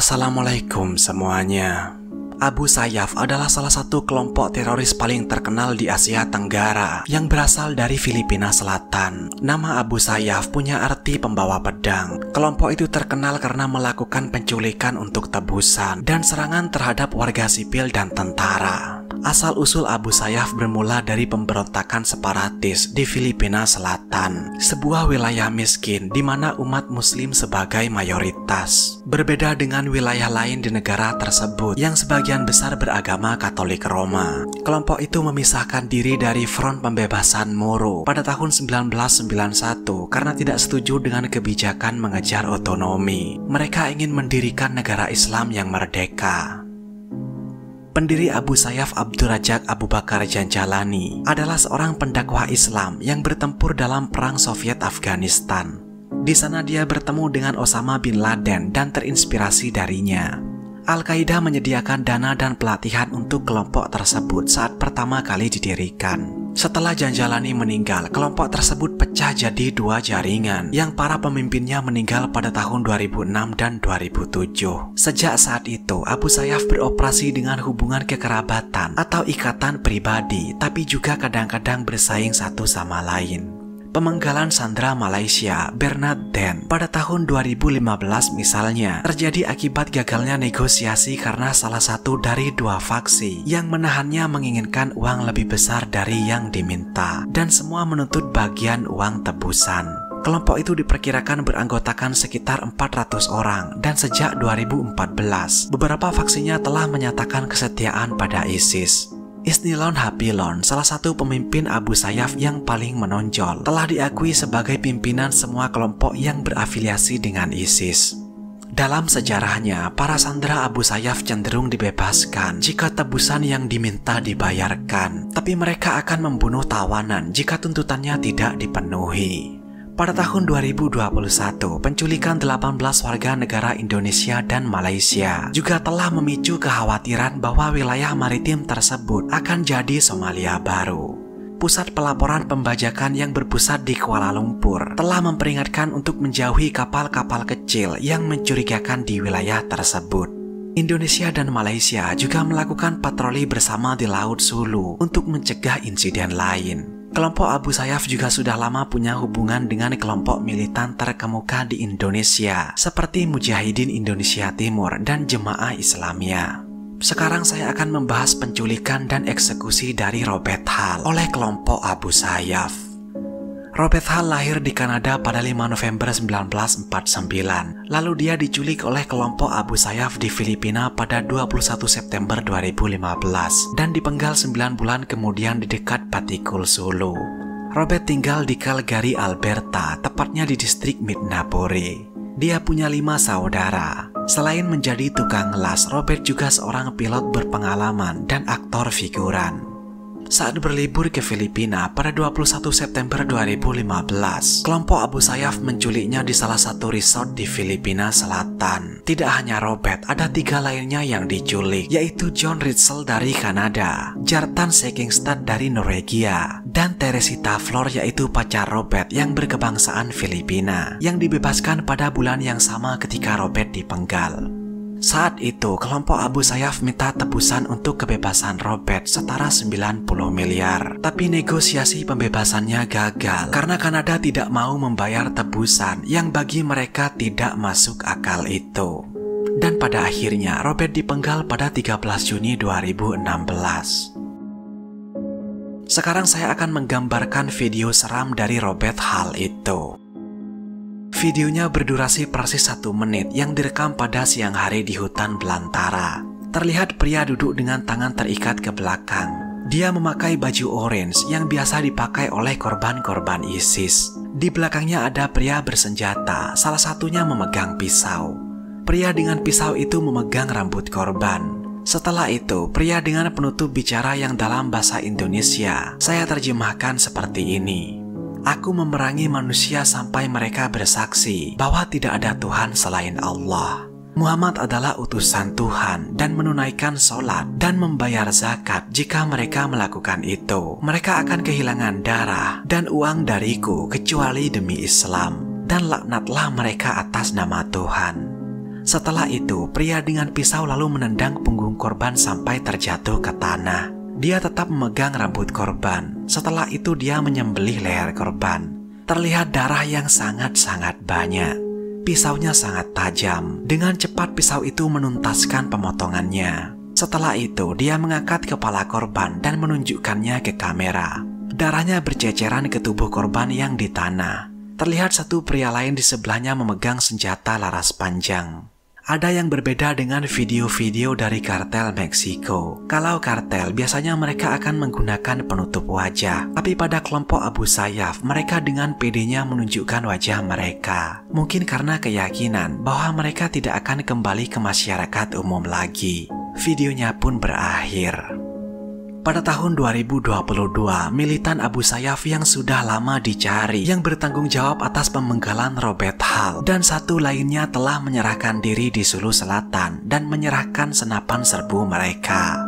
Assalamualaikum semuanya. Abu Sayyaf adalah salah satu kelompok teroris paling terkenal di Asia Tenggara yang berasal dari Filipina Selatan. Nama Abu Sayyaf punya arti pembawa pedang. Kelompok itu terkenal karena melakukan penculikan untuk tebusan dan serangan terhadap warga sipil dan tentara. Asal-usul Abu Sayyaf bermula dari pemberontakan separatis di Filipina Selatan, sebuah wilayah miskin di mana umat Muslim sebagai mayoritas. Berbeda dengan wilayah lain di negara tersebut yang sebagian besar beragama Katolik Roma. Kelompok itu memisahkan diri dari Front Pembebasan Moro pada tahun 1991 karena tidak setuju dengan kebijakan mengejar otonomi. Mereka ingin mendirikan negara Islam yang merdeka. Pendiri Abu Sayyaf Abdurrajak Abu Bakar Janjalani adalah seorang pendakwah Islam yang bertempur dalam Perang Soviet Afghanistan. Di sana dia bertemu dengan Osama bin Laden dan terinspirasi darinya. Al-Qaeda menyediakan dana dan pelatihan untuk kelompok tersebut saat pertama kali didirikan. Setelah Janjalani meninggal, kelompok tersebut pecah jadi dua jaringan yang para pemimpinnya meninggal pada tahun 2006 dan 2007. Sejak saat itu, Abu Sayyaf beroperasi dengan hubungan kekerabatan atau ikatan pribadi, tapi juga kadang-kadang bersaing satu sama lain. Pemenggalan sandera Malaysia Bernard Dent pada tahun 2015 misalnya terjadi akibat gagalnya negosiasi karena salah satu dari dua faksi yang menahannya menginginkan uang lebih besar dari yang diminta dan semua menuntut bagian uang tebusan. Kelompok itu diperkirakan beranggotakan sekitar 400 orang dan sejak 2014 beberapa faksinya telah menyatakan kesetiaan pada ISIS. Isnilon Habilon, salah satu pemimpin Abu Sayyaf yang paling menonjol, telah diakui sebagai pimpinan semua kelompok yang berafiliasi dengan ISIS. Dalam sejarahnya, para sandera Abu Sayyaf cenderung dibebaskan jika tebusan yang diminta dibayarkan, tapi mereka akan membunuh tawanan jika tuntutannya tidak dipenuhi. Pada tahun 2021, penculikan 18 warga negara Indonesia dan Malaysia juga telah memicu kekhawatiran bahwa wilayah maritim tersebut akan jadi Somalia baru. Pusat pelaporan pembajakan yang berpusat di Kuala Lumpur telah memperingatkan untuk menjauhi kapal-kapal kecil yang mencurigakan di wilayah tersebut. Indonesia dan Malaysia juga melakukan patroli bersama di Laut Sulu untuk mencegah insiden lain. Kelompok Abu Sayyaf juga sudah lama punya hubungan dengan kelompok militan terkemuka di Indonesia seperti Mujahidin Indonesia Timur dan Jemaah Islamiyah. Sekarang saya akan membahas penculikan dan eksekusi dari Robert Hall oleh kelompok Abu Sayyaf. Robert Hall lahir di Kanada pada 5 November 1949. Lalu dia diculik oleh kelompok Abu Sayyaf di Filipina pada 21 September 2015 dan dipenggal 9 bulan kemudian di dekat Patikul, Sulu. Robert tinggal di Calgary, Alberta, tepatnya di distrik Midnapore. Dia punya 5 saudara. Selain menjadi tukang las, Robert juga seorang pilot berpengalaman dan aktor figuran. Saat berlibur ke Filipina pada 21 September 2015, kelompok Abu Sayyaf menculiknya di salah satu resort di Filipina Selatan. Tidak hanya Robert, ada 3 lainnya yang diculik, yaitu John Ritzel dari Kanada, Jartan Sekingstad dari Norwegia, dan Teresita Flor yaitu pacar Robert yang berkebangsaan Filipina, yang dibebaskan pada bulan yang sama ketika Robert dipenggal. Saat itu, kelompok Abu Sayyaf minta tebusan untuk kebebasan Robert setara 90 miliar. Tapi negosiasi pembebasannya gagal karena Kanada tidak mau membayar tebusan yang bagi mereka tidak masuk akal itu. Dan pada akhirnya, Robert dipenggal pada 13 Juni 2016. Sekarang saya akan menggambarkan video seram dari Robert Hall itu. Videonya berdurasi persis 1 menit yang direkam pada siang hari di hutan belantara. Terlihat pria duduk dengan tangan terikat ke belakang. Dia memakai baju orange yang biasa dipakai oleh korban-korban ISIS. Di belakangnya ada pria bersenjata, salah satunya memegang pisau. Pria dengan pisau itu memegang rambut korban. Setelah itu, pria dengan penutup bicara yang dalam bahasa Indonesia saya terjemahkan seperti ini. Aku memerangi manusia sampai mereka bersaksi bahwa tidak ada Tuhan selain Allah. Muhammad adalah utusan Tuhan dan menunaikan sholat dan membayar zakat. Jika mereka melakukan itu, mereka akan kehilangan darah dan uang dariku kecuali demi Islam, dan laknatlah mereka atas nama Tuhan. Setelah itu, pria dengan pisau lalu menendang punggung korban sampai terjatuh ke tanah. Dia tetap memegang rambut korban. Setelah itu dia menyembelih leher korban. Terlihat darah yang sangat-sangat banyak. Pisaunya sangat tajam. Dengan cepat pisau itu menuntaskan pemotongannya. Setelah itu, dia mengangkat kepala korban dan menunjukkannya ke kamera. Darahnya berceceran ke tubuh korban yang di tanah. Terlihat satu pria lain di sebelahnya memegang senjata laras panjang. Ada yang berbeda dengan video-video dari kartel Meksiko. Kalau kartel, biasanya mereka akan menggunakan penutup wajah. Tapi pada kelompok Abu Sayyaf, mereka dengan pedenya menunjukkan wajah mereka. Mungkin karena keyakinan bahwa mereka tidak akan kembali ke masyarakat umum lagi. Videonya pun berakhir. Pada tahun 2022, militan Abu Sayyaf yang sudah lama dicari, yang bertanggung jawab atas pemenggalan Robert Hall, dan satu lainnya telah menyerahkan diri di Sulu Selatan dan menyerahkan senapan serbu mereka.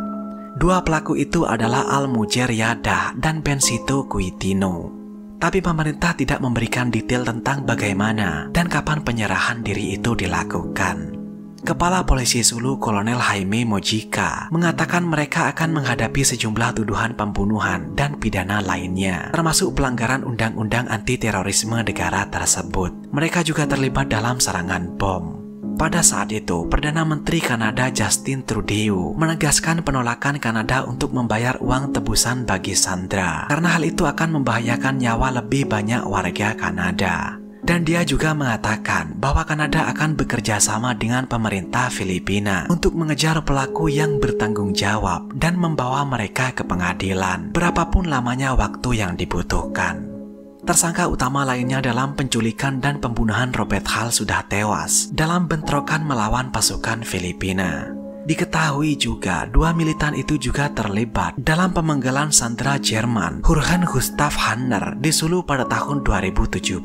Dua pelaku itu adalah Al-Mujer Yadah dan Bensito Cuitino. Tapi pemerintah tidak memberikan detail tentang bagaimana dan kapan penyerahan diri itu dilakukan. Kepala Polisi Sulu Kolonel Jaime Mojica mengatakan mereka akan menghadapi sejumlah tuduhan pembunuhan dan pidana lainnya, termasuk pelanggaran undang-undang anti-terorisme negara tersebut. Mereka juga terlibat dalam serangan bom. Pada saat itu, Perdana Menteri Kanada Justin Trudeau menegaskan penolakan Kanada untuk membayar uang tebusan bagi Sandra, karena hal itu akan membahayakan nyawa lebih banyak warga Kanada. Dan dia juga mengatakan bahwa Kanada akan bekerja sama dengan pemerintah Filipina untuk mengejar pelaku yang bertanggung jawab dan membawa mereka ke pengadilan, berapapun lamanya waktu yang dibutuhkan. Tersangka utama lainnya dalam penculikan dan pembunuhan Robert Hall sudah tewas dalam bentrokan melawan pasukan Filipina. Diketahui juga dua militan itu juga terlibat dalam pemenggalan sandera Jerman Jurgen Gustav Hanner di Sulu pada tahun 2017.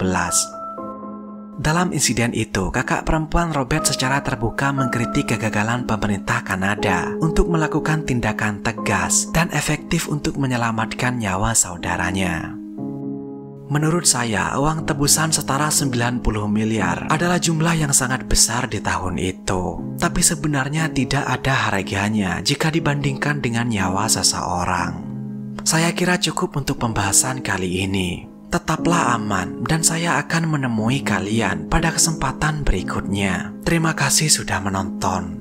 Dalam insiden itu, kakak perempuan Robert secara terbuka mengkritik kegagalan pemerintah Kanada untuk melakukan tindakan tegas dan efektif untuk menyelamatkan nyawa saudaranya. Menurut saya, uang tebusan setara 90 miliar adalah jumlah yang sangat besar di tahun itu. Tapi sebenarnya tidak ada harganya jika dibandingkan dengan nyawa seseorang. Saya kira cukup untuk pembahasan kali ini. Tetaplah aman dan saya akan menemui kalian pada kesempatan berikutnya. Terima kasih sudah menonton.